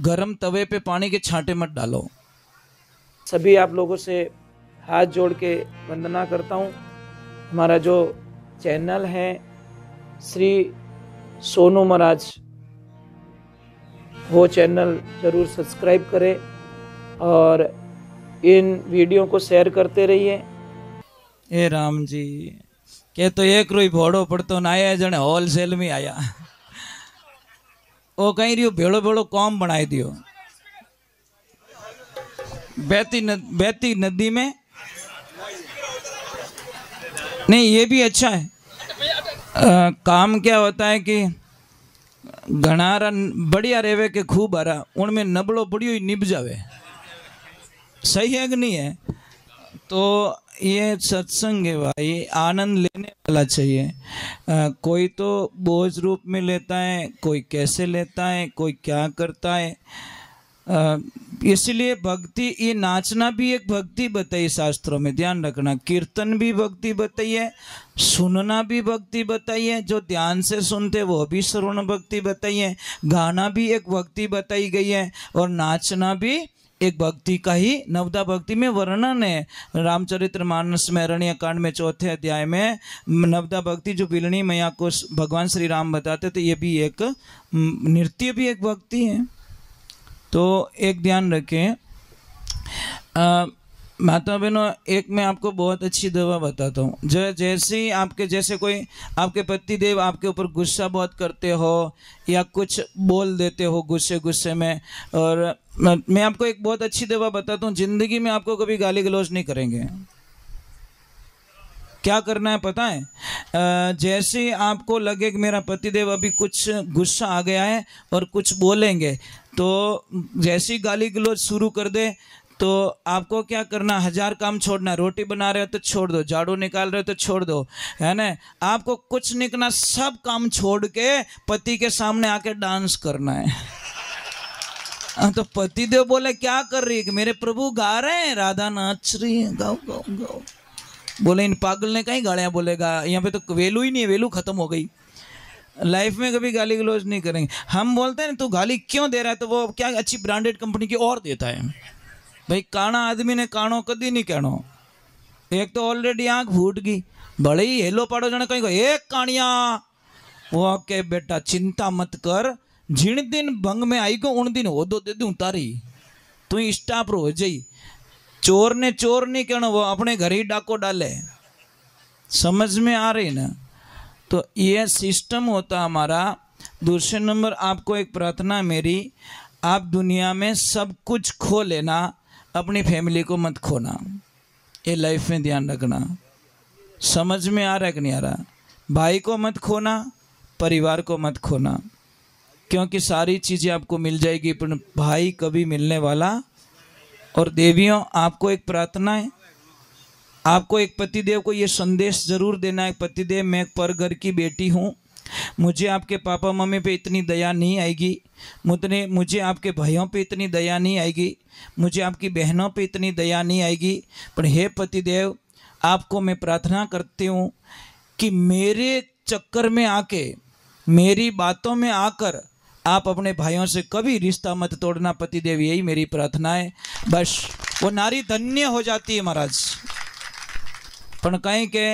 गरम तवे पे पानी के छांटे मत डालो। सभी आप लोगों से हाथ जोड़ के वंदना करता हूँ। हमारा जो चैनल है श्री सोनू महाराज, वो चैनल जरूर सब्सक्राइब करें और इन वीडियो को शेयर करते रहिए। ए राम जी के तो एक रोई भोड़ो पड़तो ना आया जने होलसेल में आया, वो कहीं रियो भेड़ो भेड़ो कॉम बनाई दियो। बहती नदी में नहीं, ये भी अच्छा है। काम क्या होता है कि घनारा बढ़िया रेवे के खूब हरा, उनमें नबड़ो बढ़ियो ही निभ जावे। सही है कि नहीं है? तो ये सत्संग है भाई, आनंद लेने वाला चाहिए। कोई तो बोझ रूप में लेता है, कोई कैसे लेता है, कोई क्या करता है। इसलिए भक्ति, ये नाचना भी एक भक्ति बताई शास्त्रों में, ध्यान रखना। कीर्तन भी भक्ति बताई है, सुनना भी भक्ति बताई है, जो ध्यान से सुनते वो भी श्रवण भक्ति बताई है, गाना भी एक भक्ति बताई गई है, और नाचना भी एक भक्ति का ही नवदा भक्ति में वर्णन है। रामचरितमानस में अरण्य कांड में 4थे अध्याय में नवदा भक्ति जो बिलनी मैया को भगवान श्री राम बताते, तो ये भी एक नृत्य भी एक भक्ति है। तो एक ध्यान रखें। माता बहनों, एक मैं आपको बहुत अच्छी दवा बताता हूँ। जैसे ही आपके जैसे कोई आपके पति देव आपके ऊपर गुस्सा बहुत करते हो या कुछ बोल देते हो गुस्से में, और मैं आपको एक बहुत अच्छी दवा बताता हूँ, जिंदगी में आपको कभी गाली गलौज नहीं करेंगे। क्या करना है पता है? जैसे ही आपको लगे कि मेरा पतिदेव अभी कुछ गुस्सा आ गया है और कुछ बोलेंगे, तो जैसे ही गाली गलौज शुरू कर दे, तो आपको क्या करना, 1000 काम छोड़ना। रोटी बना रहे हो तो छोड़ दो, झाड़ू निकाल रहे हो तो छोड़ दो, है ना? आपको कुछ नहीं करना, सब काम छोड़ के पति के सामने आके डांस करना है। तो पतिदेव बोले क्या कर रही है? कि मेरे प्रभु गा रहे हैं, राधा नाच रही है, गाओ गाओ गाओ। बोले इन पागल ने कहीं गालियां बोलेगा, यहाँ पे तो वैल्यू ही नहीं है, वैल्यू खत्म हो गई। लाइफ में कभी गाली गलौज नहीं करेंगे। हम बोलते हैं तू गाली क्यों दे रहा है, तो वो क्या अच्छी ब्रांडेड कंपनी की और देता है। भाई काना आदमी ने कानो कदी नहीं कहनो। एक तो ऑलरेडी आंख फूट गई, बड़े ही हेलो पाड़ो जने कहीं को एक कानिया। वो के बेटा चिंता मत कर, जिन दिन भंग में आई को उन दिन हो दो दे दूं तारी, तू स्टाफ रो जाई। चोर ने चोर नहीं कहना, वो अपने घर ही डाको डाले। समझ में आ रही ना? तो ये सिस्टम होता हमारा। दूसरे नंबर आपको एक प्रार्थना मेरी, आप दुनिया में सब कुछ खो लेना, अपनी फैमिली को मत खोना। ये लाइफ में ध्यान रखना। समझ में आ रहा है कि नहीं आ रहा? भाई को मत खोना, परिवार को मत खोना, क्योंकि सारी चीज़ें आपको मिल जाएगी पर भाई कभी मिलने वाला। और देवियों, आपको एक प्रार्थना है, आपको एक पतिदेव को ये संदेश जरूर देना है। पतिदेव, मैं एक पर घर की बेटी हूँ, मुझे आपके पापा मम्मी पे इतनी दया नहीं आएगी, मुझे आपके भाइयों पे इतनी दया नहीं आएगी, मुझे आपकी बहनों पे इतनी दया नहीं आएगी। पर हे पतिदेव, आपको मैं प्रार्थना करती हूँ कि मेरे चक्कर में आके, मेरी बातों में आकर आप अपने भाइयों से कभी रिश्ता मत तोड़ना। पतिदेव, यही मेरी प्रार्थना है। बस वो नारी धन्य हो जाती है महाराज। पण कहीं के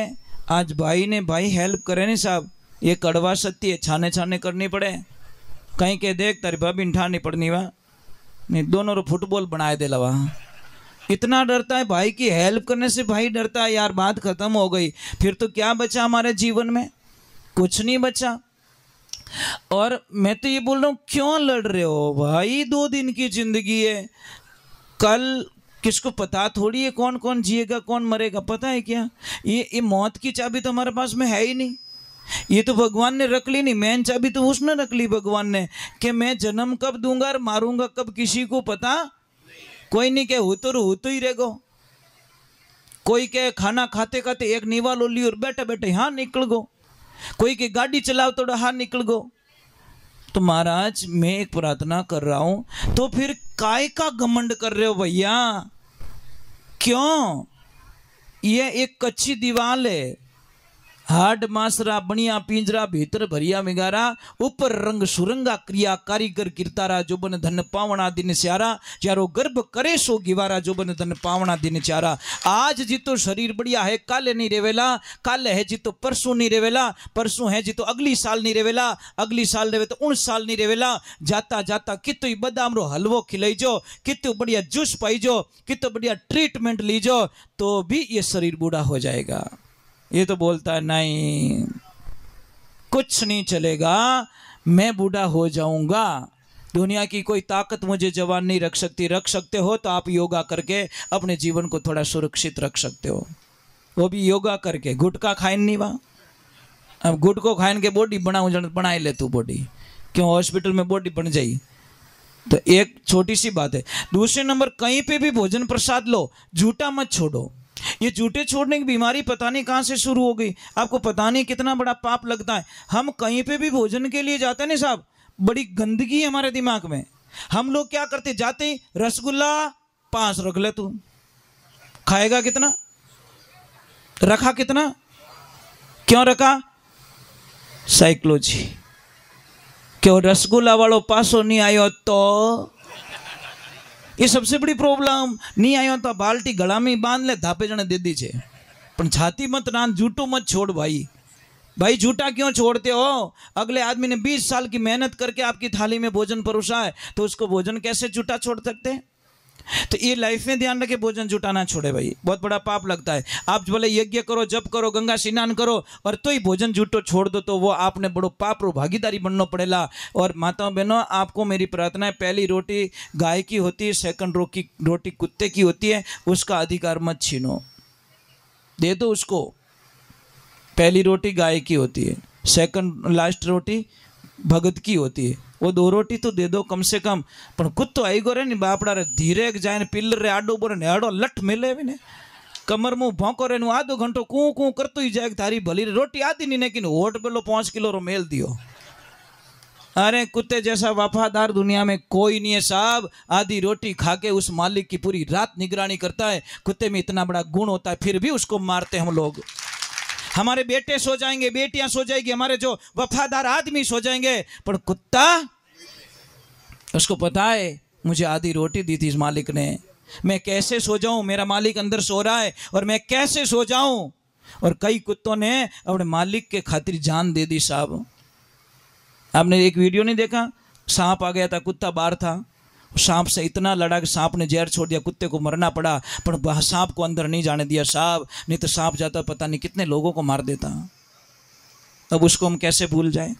आज भाई ने भाई हेल्प करे नहीं साहब, ये कड़वा सत्य है, छाने छाने करनी पड़े। कहीं के देख तारी भाभी ठानी पड़नी वा नहीं, दोनों रो फुटबॉल बनाए दे लवा। इतना डरता है भाई की हेल्प करने से, भाई डरता है यार, बात खत्म हो गई। फिर तो क्या बचा हमारे जीवन में? कुछ नहीं बचा। और मैं तो ये बोल रहा हूँ, क्यों लड़ रहे हो भाई? 2 दिन की जिंदगी है, कल किसको पता थोड़ी है कौन कौन जिएगा कौन मरेगा। पता है क्या? ये मौत की चाबी तो हमारे पास में है ही नहीं। ये तो भगवान ने रख ली नहीं, मेन चाबी तो उसने रख ली भगवान ने, कि मैं जन्म कब दूंगा और मारूंगा कब किसी को पता कोई नहीं। के हो तो ही रहेगो। कोई के खाना खाते खाते एक निवालो ली और बैठे बैठे हाँ निकल गो, कोई के गाड़ी चलाओ तो हाँ निकल गो। तो महाराज, मैं एक प्रार्थना कर रहा हूं, तो फिर काय का घमंड कर रहे हो भैया? क्यों? ये एक कच्ची दीवार है, हाड मासरा बनिया पिंजरा भीतर भरिया मिगारा ऊपर रंग सुरंगा क्रिया कारीगर कीर्तारा जो बन धन पावना दिन स्यारा चारो गर्भ करे सो गिवारा जो बन धन पावना दिन चारा। आज जितो शरीर बढ़िया है काले नहीं रेवेला, काले है जितो परसों नहीं रेवेला, परसों है जितो अगली साल नहीं रेवेला, अगली साल रेवे तो 19 साल नहीं रेवेला। जाता जाता कितो बदाम रो हलवो खिलाईजो, कितो बढ़िया जूस पाईजो, कितो बढ़िया ट्रीटमेंट लीजो तो भी ये शरीर बूढ़ा हो जाएगा। ये तो बोलता है नहीं कुछ नहीं चलेगा, मैं बूढ़ा हो जाऊंगा, दुनिया की कोई ताकत मुझे जवान नहीं रख सकती। रख सकते हो तो आप योगा करके अपने जीवन को थोड़ा सुरक्षित रख सकते हो, वो भी योगा करके। गुटखा खाइन नहीं बा, अब गुटको खाइन के बॉडी बनाए ले तू बॉडी, क्यों हॉस्पिटल में बॉडी बन जाई। तो एक छोटी सी बात है। दूसरे नंबर, कहीं पे भी भोजन प्रसाद लो, झूठा मत छोड़ो। ये झूठे छोड़ने की बीमारी पता नहीं कहां से शुरू हो गई, आपको पता नहीं कितना बड़ा पाप लगता है। हम कहीं पे भी भोजन के लिए जाते हैं ना साहब, बड़ी गंदगी है हमारे दिमाग में। हम लोग क्या करते, जाते ही रसगुल्ला 5 रख ले, तू खाएगा कितना, रखा कितना, क्यों रखा, साइकोलॉजी। क्यों रसगुल्ला वालों पासो नहीं आयो तो, ये सबसे बड़ी प्रॉब्लम। नहीं आयो तो बाल्टी गला में बांध ले, धापे जने दे दी छे, पण छाती मत रान, झूठो मत छोड़ भाई। भाई झूठा क्यों छोड़ते हो? अगले आदमी ने 20 साल की मेहनत करके आपकी थाली में भोजन परोसा है, तो उसको भोजन कैसे झूठा छोड़ सकते हैं? तो ये लाइफ में ध्यान रखे, भोजन झूठा ना छोड़े भाई, बहुत बड़ा पाप लगता है। आप बोले यज्ञ करो, जप करो, गंगा स्नान करो और तो ही भोजन झूठो छोड़ दो, तो वो आपने बड़ो पाप रो भागीदारी बनना पड़ेगा। और माताओं बहनों, आपको मेरी प्रार्थना है, पहली रोटी गाय की होती है, सेकंड रोटी कुत्ते की होती है, उसका अधिकार मत छीनो, दे दो उसको। पहली रोटी गाय की होती है, सेकंड लास्ट रोटी भगत की होती है, वो 2 रोटी तो दे दो कम से कम। पण कुत्तो आई गो रे नी बापड़ा रे, धीरे जाए पिल्लर रे आडो बोरे नेड़ो लठ मिले भी ने, कमर मुंह भौंको रे, आधो घंटो कूं कूं करतो ही जाए, थारी भली रोटी आधी नहीं, लेकिन होट पेलो 5 किलो रो मेल दियो। अरे कुत्ते जैसा वफादार दुनिया में कोई नहीं है साहब। आधी रोटी खा के उस मालिक की पूरी रात निगरानी करता है। कुत्ते में इतना बड़ा गुण होता है, फिर भी उसको मारते हम लोग। हमारे बेटे सो जाएंगे, बेटियां सो जाएगी, हमारे जो वफादार आदमी सो जाएंगे, पर कुत्ता, उसको पता है मुझे आधी रोटी दी थी इस मालिक ने, मैं कैसे सो जाऊं, मेरा मालिक अंदर सो रहा है और मैं कैसे सो जाऊं। और कई कुत्तों ने अपने मालिक के खातिर जान दे दी साहब। आपने एक वीडियो नहीं देखा, सांप आ गया था, कुत्ता बाहर था, सांप से इतना लड़ा कि सांप ने जहर छोड़ दिया, कुत्ते को मरना पड़ा, पर सांप को अंदर नहीं जाने दिया साहब, नहीं तो सांप जाता पता नहीं कितने लोगों को मार देता। अब उसको हम कैसे भूल जाए?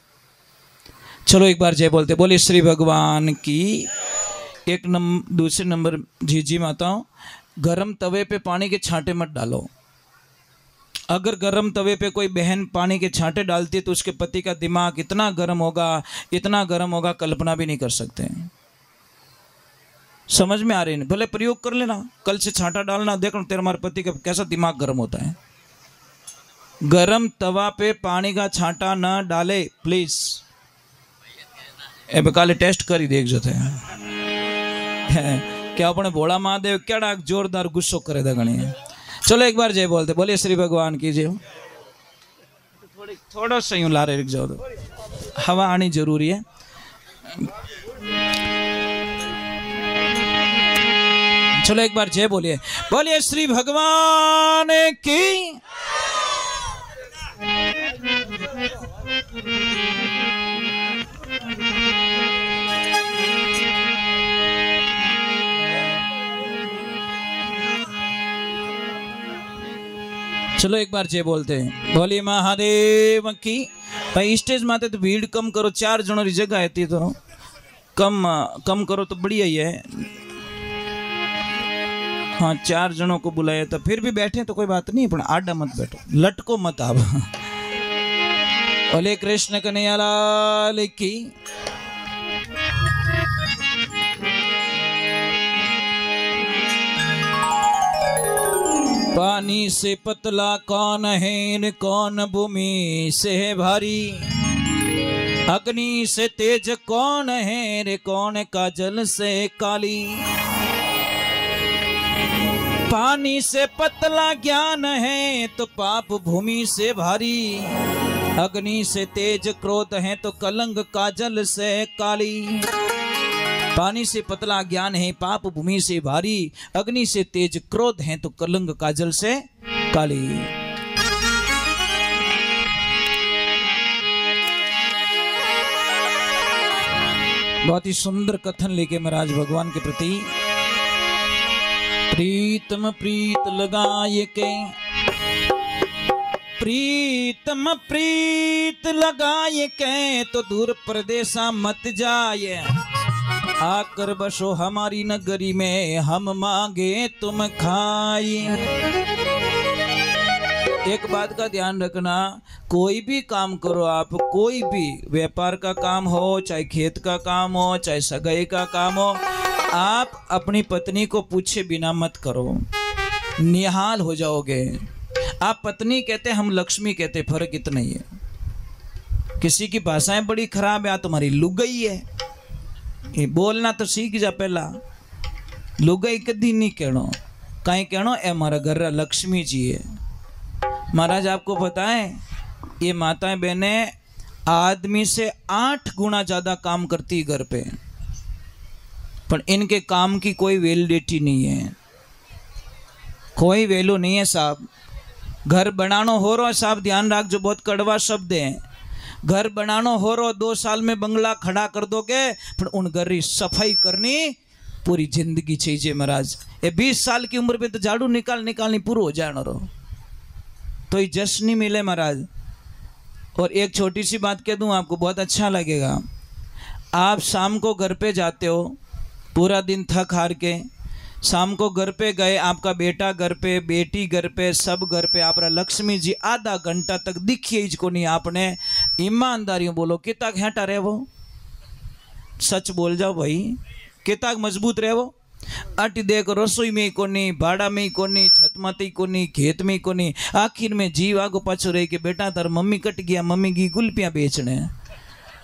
चलो एक बार जय बोलते, बोले श्री भगवान की। दूसरे नंबर, जी माताओं, गरम तवे पे पानी के छांटे मत डालो। अगर गरम तवे पे कोई बहन पानी के छांटे डालती है तो उसके पति का दिमाग इतना गर्म होगा, इतना गर्म होगा, कल्पना भी नहीं कर सकते। समझ में आ रही नहीं? भले प्रयोग कर लेना, कल से छांटा डालना, देखना तेरे हमारे पति का कैसा दिमाग गर्म होता है। गरम तवा पे पानी का छांटा न डाले प्लीज। ए काले टेस्ट करी देख जो थे क्या अपने भोला महादेव क्या जोरदार गुस्सो करे थे गणी। चलो एक बार जय बोलते, बोलिए श्री भगवान की जय। थोड़ा सा यूं ला रहे रुक जाओ, तो हवा आनी जरूरी है। चलो एक बार जय बोलिए, बोलिए श्री भगवान की। चलो एक बार जय बोलते हैं, बोलिए महादेव की। भाई स्टेज माते तो भीड़ कम करो, 4 जनों की जगह है तो कम करो तो बढ़िया ही है। हाँ 4 जनों को बुलाया तो फिर भी बैठे तो कोई बात नहीं, पर आडा मत बैठो, लटको मत आप। बोले कृष्ण कन्हैया लाल की। पानी से पतला कौन है, कौन भूमि से है भारी, अग्नि से तेज कौन है रे, कौन काजल से काली। पानी से पतला ज्ञान है तो पाप भूमि से भारी, अग्नि से तेज क्रोध है तो कलंक काजल से काली। पानी से पतला ज्ञान है पाप भूमि से भारी, अग्नि से तेज क्रोध है तो कलंक काजल से काली। बहुत ही सुंदर कथन लेके महाराज भगवान के प्रति। प्रीतम प्रीत लगाए के, प्रीतम प्रीत लगाए के तो दूर प्रदेशा मत जाए, आकर बसो हमारी नगरी में हम मांगे तुम खाई। एक बात का ध्यान रखना, कोई भी काम करो आप, कोई भी व्यापार का काम हो, चाहे खेत का काम हो, चाहे सगाई का काम हो, आप अपनी पत्नी को पूछे बिना मत करो, निहाल हो जाओगे। आप पत्नी कहते, हम लक्ष्मी कहते, फर्क इतना ही है। किसी की भाषाएं बड़ी खराब है, तुम्हारी लुगाई है, ये बोलना तो सीख जा पहला। लुगाई कदी नहीं कहनो, कहीं कहनो ए हमारा घर लक्ष्मी जी है। महाराज आपको पता है ये माताएं बहनें आदमी से 8 गुना ज्यादा काम करती घर पे, पर इनके काम की कोई वैलिडिटी नहीं है, कोई वैल्यू नहीं है साहब। घर बनानो हो रहा साहब, ध्यान रख, जो बहुत कड़वा शब्द है। घर बनानो हो रहा 2 साल में बंगला खड़ा कर दोगे, पर उन घर की सफाई करनी पूरी जिंदगी चाहिए महाराज। ये 20 साल की उम्र में तो झाड़ू निकालनी पूरा हो जाना रो, तो ये जश्न नहीं मिले महाराज। और एक छोटी सी बात कह दूं आपको, बहुत अच्छा लगेगा। आप शाम को घर पे जाते हो, पूरा दिन थक हार के शाम को घर पे गए, आपका बेटा घर पे, बेटी घर पे, सब घर पे, आप लक्ष्मी जी आधा घंटा तक दिखिए इसको नहीं आपने। ईमानदारियों बोलो कितना घंटा रहे वो, सच बोल जाओ भाई, कितना मजबूत रहे वो। अट देख रसोई में कोनी, भाड़ा में कोनी, छत माते कोनी, खेत में कोनी, आखिर में जीव आगो पाछो रहे कि बेटा तार मम्मी कट गया, मम्मी की गुलपियां बेचने।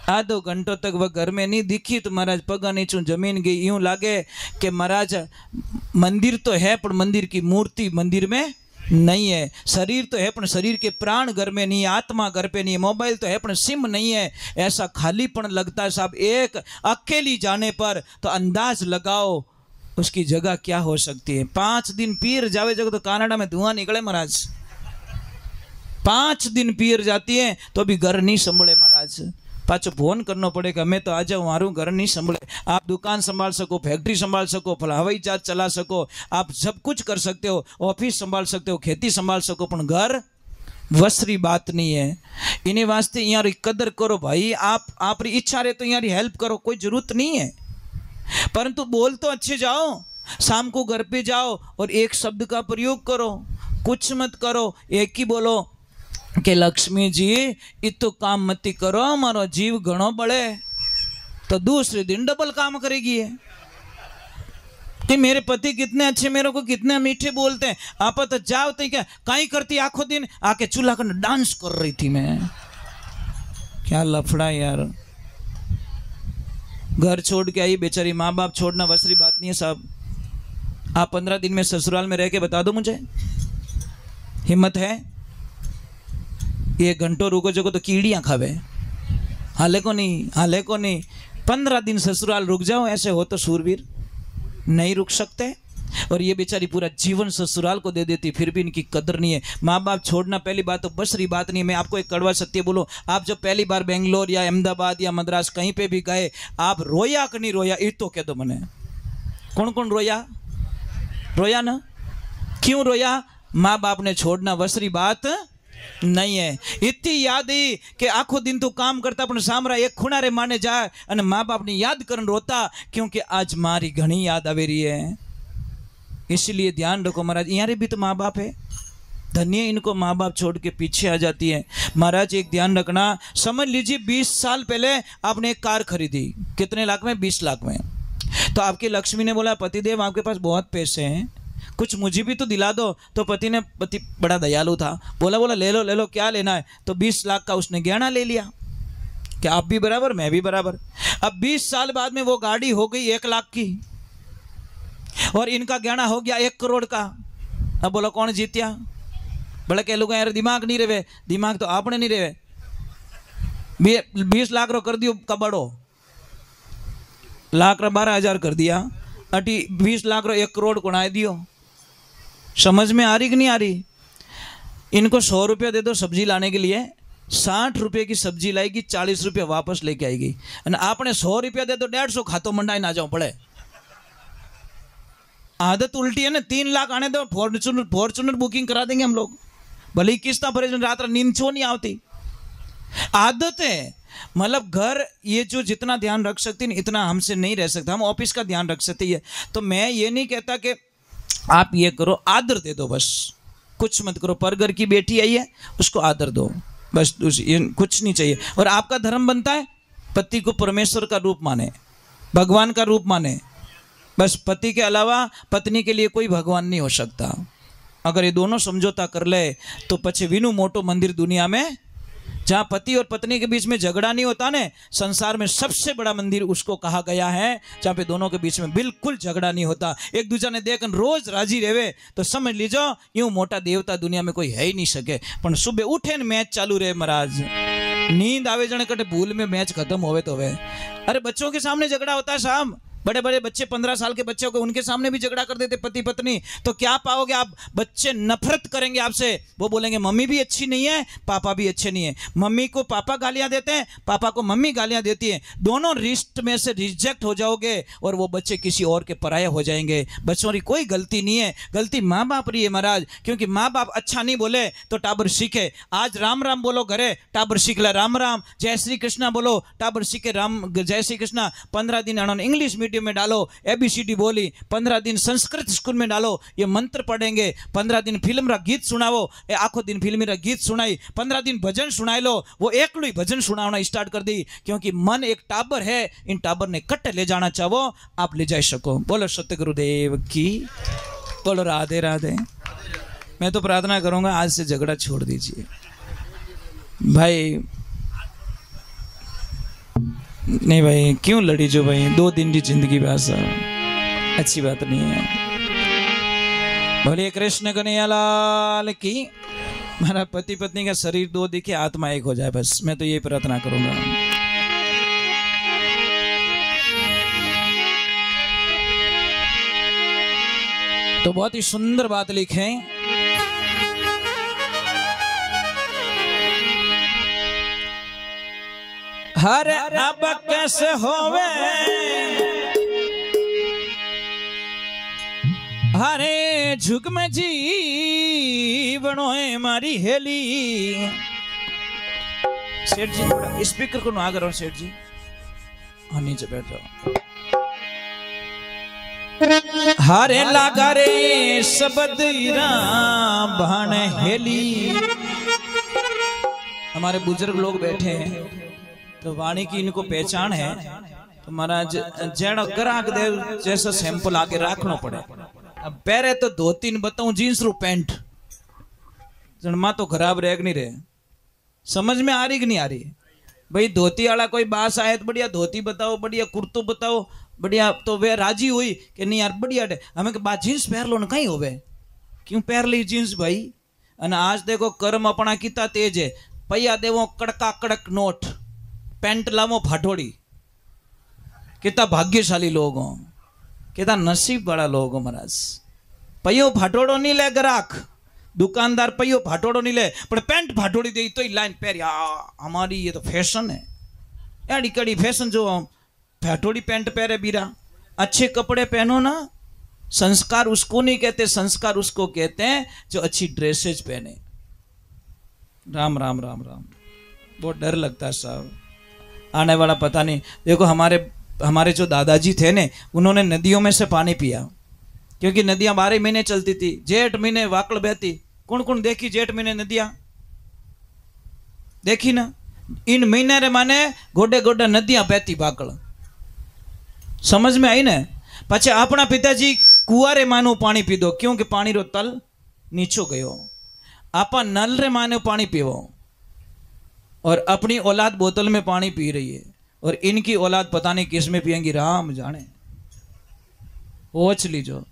आधो घंटों तक वह घर में नहीं दिखी तो महाराज पगा नीचू जमीन गई। यूं लागे कि महाराज मंदिर तो है पर मंदिर की मूर्ति मंदिर में नहीं है, शरीर तो है पर शरीर के प्राण घर में नहीं है, आत्मा घर पे नहीं है, मोबाइल तो है पर सिम नहीं है। ऐसा खालीपन लगता है साहब। एक अकेली जाने पर तो अंदाज लगाओ उसकी जगह क्या हो सकती है। 5 दिन पीर जावे जगह तो कनाडा में धुआं निकले महाराज, 5 दिन पीर जाती है तो अभी घर नहीं संभले महाराज। पाचो फोन करना पड़ेगा, मैं तो आ जाऊँ, मारू घर नहीं संभले। आप दुकान संभाल सको, फैक्ट्री संभाल सको, हवाई जहाज चला सको, आप सब कुछ कर सकते हो, ऑफिस संभाल सकते हो, खेती संभाल सको, पर घर वसरी बात नहीं है। इन्हें वास्ते यहाँ कदर करो भाई। आप इच्छा रहे तो यहाँ हेल्प करो, कोई जरूरत नहीं है, परंतु बोल तो अच्छे जाओ। शाम को घर पे जाओ और एक शब्द का प्रयोग करो, कुछ मत करो, एक ही बोलो कि लक्ष्मी जी इतो काम मत करो, हमारा जीव घणो बड़े, तो दूसरे दिन डबल काम करेगी है कि मेरे पति कितने अच्छे, मेरे को कितने मीठे बोलते हैं। आप तो जाओ तो क्या काई करती, आखों दिन आके चूल्हा कर डांस कर रही थी मैं। क्या लफड़ा यार, घर छोड़ के आई बेचारी, माँ बाप छोड़ना वसरी बात नहीं है साहब। आप 15 दिन में ससुराल में रह के बता दो मुझे, हिम्मत है? 1 घंटों रुको जगो तो कीड़ियां खावे, हाले को नहीं। 15 दिन ससुराल रुक जाओ, ऐसे हो तो सूरवीर, नहीं रुक सकते। और ये बेचारी पूरा जीवन ससुराल को दे देती, फिर भी इनकी कदर नहीं है। माँ बाप छोड़ना पहली बात तो बसरी बात नहीं है। मैं आपको एक कड़वा सत्य बोलो, आप जब पहली बार बेंगलोर या अहमदाबाद या मद्रास कहीं पे भी गए, आप रोया कि नहीं रोया? ये तो कह दो मने, कौन कौन रोया ना? क्यों रोया? माँ बाप ने छोड़ना वसरी बात नहीं है। इतनी याद ही कि आखो दिन तो काम करता पण सामरा एक खुणारे माने जाए और माँ बाप ने याद करन रोता, क्योंकि आज मारी घनी याद आवे रही है। इसलिए ध्यान रखो महाराज, यहाँ भी तो माँ बाप है, धन्य इनको माँ बाप छोड़ के पीछे आ जाती है। महाराज एक ध्यान रखना, समझ लीजिए 20 साल पहले आपने एक कार खरीदी, कितने लाख में? 20 लाख में। तो आपकी लक्ष्मी ने बोला पतिदेव आपके पास बहुत पैसे हैं, कुछ मुझे भी तो दिला दो। तो पति बड़ा दयालु था, बोला ले लो, क्या लेना है? तो 20 लाख का उसने गहना ले लिया। क्या आप भी बराबर, मैं भी बराबर। अब 20 साल बाद में वो गाड़ी हो गई 1 लाख की और इनका गहना हो गया 1 करोड़ का। अब बोलो कौन जीत्या? भले कह लोग यार दिमाग नहीं रहे, दिमाग तो आपने नहीं रहे। 20 लाख रो कर दियो कबड़ो, लाख रो 12,000 कर दिया, अटी 20 लाख रो 1 करोड़ कोणाए दियो। समझ में आ रही कि नहीं आ रही? इनको 100 रुपया दे दो सब्जी लाने के लिए, 60 रुपये की सब्जी लाएगी, 40 रुपया वापस लेके आएगी। आपने 100 रुपया दे दो 150 खातो मंडाई ना जाओ पड़े। आदत उल्टी है ना। 3 लाख आने दो, फॉर्चूनर बुकिंग करा देंगे हम लोग, भले किस्ता भरे, रात नींद छो नहीं आवती। आदत है। मतलब घर ये जो जितना ध्यान रख सकती है इतना हमसे नहीं रह सकता। हम ऑफिस का ध्यान रख सकते हैं। तो मैं ये नहीं कहता कि आप ये करो, आदर दे दो बस, कुछ मत करो। पर घर की बेटी आई है उसको आदर दो बस, कुछ नहीं चाहिए। और आपका धर्म बनता है पति को परमेश्वर का रूप माने, भगवान का रूप माने, बस। पति के अलावा पत्नी के लिए कोई भगवान नहीं हो सकता। अगर ये दोनों समझौता कर ले तो पछे विनु मोटो मंदिर दुनिया में, जहाँ पति और पत्नी के बीच में झगड़ा नहीं होता ने, संसार में सबसे बड़ा मंदिर उसको कहा गया है जहाँ पे दोनों के बीच में बिल्कुल झगड़ा नहीं होता। एक दूसरे ने देख रोज राजी रहे तो समझ लीजो यूं मोटा देवता दुनिया में कोई है ही नहीं सके। पर सुबह उठे न मैच चालू रहे महाराज, नींद आवे जने कटे भूल में मैच खत्म होवे तो वे। अरे बच्चों के सामने झगड़ा होता है शाम, बड़े बड़े बच्चे 15 साल के बच्चे हो गए, उनके सामने भी झगड़ा कर देते पति पत्नी। तो क्या पाओगे आप? बच्चे नफरत करेंगे आपसे। वो बोलेंगे मम्मी भी अच्छी नहीं है, पापा भी अच्छे नहीं है। मम्मी को पापा गालियां देते हैं, पापा को मम्मी गालियां देती है। दोनों रिश्ते में से रिजेक्ट हो जाओगे और वो बच्चे किसी और के पराये हो जाएंगे। बच्चों की कोई गलती नहीं है, गलती माँ बाप रही है महाराज। क्योंकि माँ बाप अच्छा नहीं बोले तो टाबर सीखे। आज राम राम बोलो घरे, टाबर सीख ले राम राम। जय श्री कृष्णा बोलो, टाबर सीखे राम जय श्री कृष्णा। 15 दिन उन्होंने इंग्लिश मीडियम में डालो, ABCD बोली। 15 दिन संस्कृत स्कूल में डालो, ये मंत्र पढ़ेंगे। 15 दिन फिल्म रा गीत सुनावो, ये आखो दिन फिल्म रा गीत सुनाई। 15 दिन भजन सुनाई लो, वो एकलू ही भजन सुनाना स्टार्ट कर दी। क्योंकि मन एक टाबर है, इन टाबर ने कट्टे ले जाना चाहो आप ले जा सको। बोलो सत्य गुरुदेव की, बोलो राधे राधे। मैं तो प्रार्थना करूंगा आज से झगड़ा छोड़ दीजिए भाई। नहीं भाई क्यों लड़ी जो भाई, 2 दिन की जिंदगी बस अच्छी बात नहीं है। बोलिए कृष्ण कन्हैया लाल की। मेरा पति पत्नी का शरीर 2 दिखे, आत्मा एक हो जाए बस, मैं तो ये प्रार्थना करूंगा। तो बहुत ही सुंदर बात लिखे, हर अब कैसे होवे हरे झुक में जी बनोए मारी हेली। सेठ जी थोड़ा स्पीकर को ना करो सेठ जी, हाँ नीचे बैठ जाओ। हरे लागा रे सबद भाण हेली। हमारे बुजुर्ग लोग बैठे हैं तो वाणी की इनको पहचान है। तो महाराज जैन ग्राहक देव जैसा सैंपल आगे रखना पड़े। अब पहले तो 2-3 बताऊं, जींस रू पैंट जन्मा तो खराब रह नहीं रहे। समझ में आ रही कि नहीं आ रही भाई? धोती वाला कोई बास आए तो बढ़िया धोती बताओ, बढ़िया कुर्तो बताओ, बढ़िया। तो वे राजी हुई कि नहीं यार बढ़िया हमें बात जींस पहन लो ना, कहीं होवे क्यों पहन ली जींस भाई। અને आज देखो कर्म अपना किता तेज है, पैया देवो कड़का कड़क नोट, पेंट लावो फाटोड़ी। कितना भाग्यशाली लोग हो, कितना नसीब वाला लोग हो महाराज। पैयो फाटोड़ो नहीं ले ग्राहक, दुकानदार पैयो फाटोड़ो नहीं ले, पर पेंट फाटोड़ी दे तो लाइन पैर। हमारी ये तो फैशन है, एड़ी कड़ी फैशन जो फाटोड़ी पेंट पहरे बीरा। अच्छे कपड़े पहनो ना। संस्कार उसको नहीं कहते, संस्कार उसको कहते हैं जो अच्छी ड्रेसेज पहने। राम राम राम राम। बहुत डर लगता है साहब, आने वाला पता नहीं। देखो हमारे जो दादाजी थे ने, उन्होंने नदियों में से पानी पिया, क्योंकि नदियां 12 महीने चलती थी। जेठ महीने वाकड़ बहती। कौन कौन देखी जेठ महीने नदियां देखी ना? इन महीने रे माने गोडे गोडे नदियां बहती वाकड़। समझ में आई ना? पछे अपना पिताजी कुआरे मानो पानी पीदो, क्योंकि पानी रो तल नीचो गयो। आपा नल रे मानो पानी पीवो, और अपनी औलाद बोतल में पानी पी रही है, और इनकी औलाद पता नहीं किस में पिएंगी, राम जाने। सोच लीजो।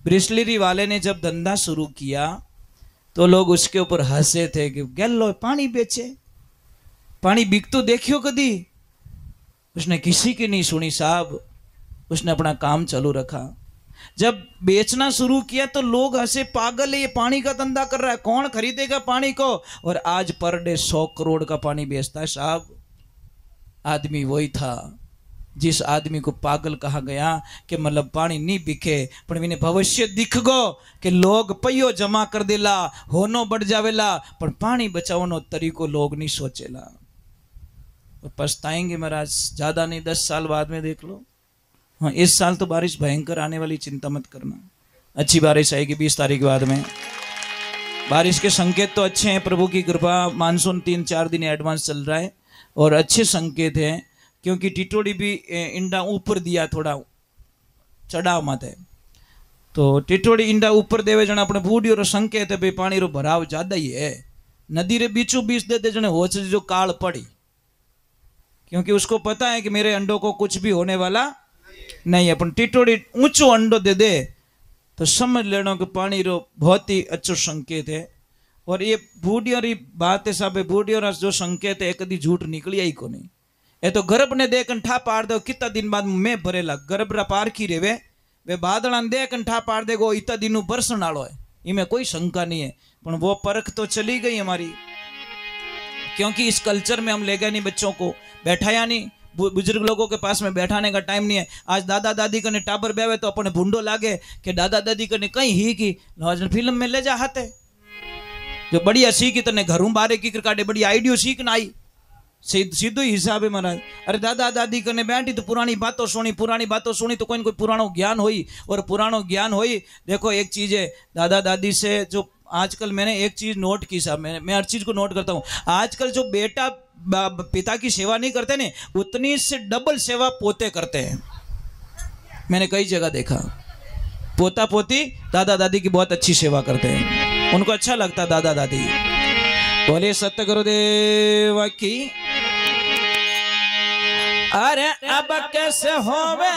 ब्रिस्लरी वाले ने जब धंधा शुरू किया तो लोग उसके ऊपर हंसे थे कि गैलो पानी बेचे, पानी बिकतो देखियो कदी। उसने किसी की नहीं सुनी साहब, उसने अपना काम चालू रखा। जब बेचना शुरू किया तो लोग हंसे, पागल है ये पानी का धंधा कर रहा है, कौन खरीदेगा पानी को। और आज पर डे 100 करोड़ का पानी बेचता है साहब। आदमी वही था जिस आदमी को पागल कहा गया कि मतलब पानी नहीं बिके, पर मैंने भविष्य दिख गो कि लोग पैयो जमा कर देला, होनो बढ़ जावेला, पर पानी बचावनो तरीको लोग नहीं सोचेला। तो पछताएंगे महाराज, ज्यादा नहीं 10 साल बाद में देख लो। हाँ, इस साल तो बारिश भयंकर आने वाली, चिंता मत करना, अच्छी बारिश आएगी 20 तारीख बाद में। बारिश के संकेत तो अच्छे हैं, प्रभु की कृपा, मानसून 3-4 दिन एडवांस चल रहा है और अच्छे संकेत हैं, क्योंकि टिटोड़ी भी इंडा ऊपर दिया, थोड़ा चढ़ाव मत है, तो टिटोड़ी इंडा ऊपर देवे जने अपने बूढ़ी और संकेत है भाई पानी रो भराव ज्यादा ही है। नदी रे बीचों बीच देते जने होच जो काल पड़ी, क्योंकि उसको पता है कि मेरे अंडों को कुछ भी होने वाला नहीं है। अपन टिटोड़ी ऊंचो अंडो दे दे तो समझ लेना कि पानी रो बहुत ही अच्छो संकेत है। और ये बूढ़ियों री बात है साहब, बूढ़ियों रा जो संकेत है कदी झूठ निकली आई को नहीं। ये तो गर्भ ने दे कंठा पार दो, कितना दिन बाद मैं भरेला, गर्भ रा पार की रेवे वे बादल दे कंठा पार देगो, इतना दिन बरसन आलो है, इनमें कोई शंका नहीं है। पर वो परख तो चली गई हमारी, क्योंकि इस कल्चर में हम ले गए नहीं बच्चों को, बैठाया नहीं, बुजुर्ग लोगों के पास में बैठाने का टाइम नहीं है। आज दादा दादी कने टाबर बेवे तो अपने भूंडो लागे कि दादा दादी कने कहीं ही की फिल्म में ले जा हाथे, जो बढ़िया सीखी तने घरों बारे की काटे, बढ़िया आइडियो सीख ना आई, सीधो ही हिसाब है महाराज। अरे दादा दादी कने बैठी तो पुरानी बातों सुनी, पुरानी बातों सुनी तो कोई न कोई पुरानो ज्ञान होई, और पुरानो ज्ञान होई। देखो एक चीज है, दादा दादी से जो आजकल मैंने एक चीज नोट की साहब, मैं हर चीज को नोट करता हूँ। आजकल जो बेटा पिता की सेवा नहीं करते ने, उतनी से डबल सेवा पोते करते हैं। मैंने कई जगह देखा, पोता पोती दादा दादी की बहुत अच्छी सेवा करते हैं, उनको अच्छा लगता दादा दादी। बोले सत्य गुरुदेव की। अरे अब कैसे होवे